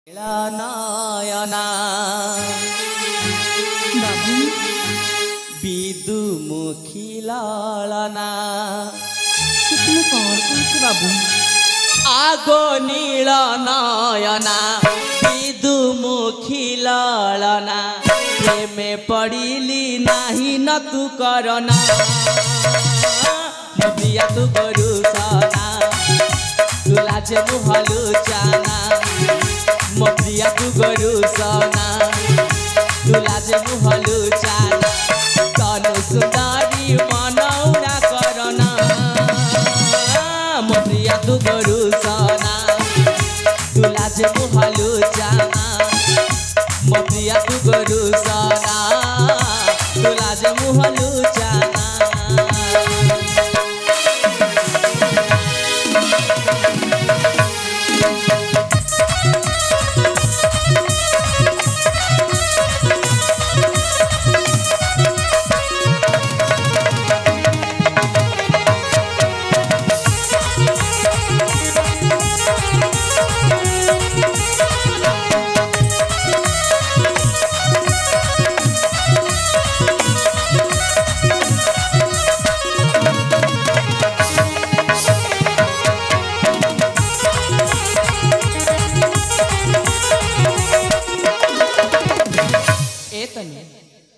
नयना बाबू विदुमुखी लालना तुम कौन कौन बाबू आगो नील नयना विदुमुखी लालना प्रेमे पड़िली नाही न तू करना मुदिया तू करू सना तुला जे मुहलु चाना मुदिया तू करू सना तुला जे मुहलु चाना तनु सुंदरी मनौरा करना मुदिया तू करू सना तुला जे मुहलु चाना मुदिया तू करू सना तुला जे मुहलु चाना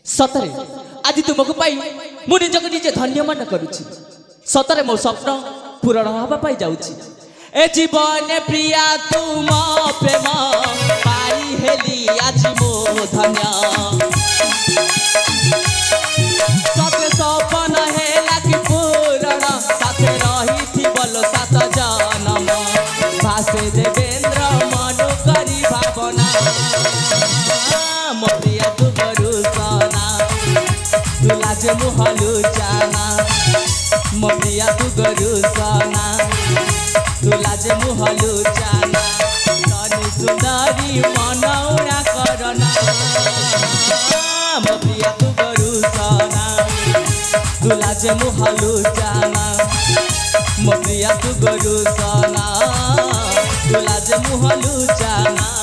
सतरे आज तुमको पाई मु निजक निजे धन्य मन करुछि सतरे मो स्वप्न पूरण हवा पाई जाउछि ए जीवन प्रिया तुम प्रेम पाई हेली आज मो धन्य सते सपन हेला कि पूरण साथे रही थी बोलो सात जन्म भासे देवेंद्र मनु करी भावना मोदिया तू करू सना तुला जे मुहलु चाना मोदिया तू करू सना तुला जे मुहलु चाना तनु सुंदरी मनौरा करना मोदिया तू करू सना तुला जे मुहलु चाना मोदिया तू करू सना तुला जे मुहलु चाना।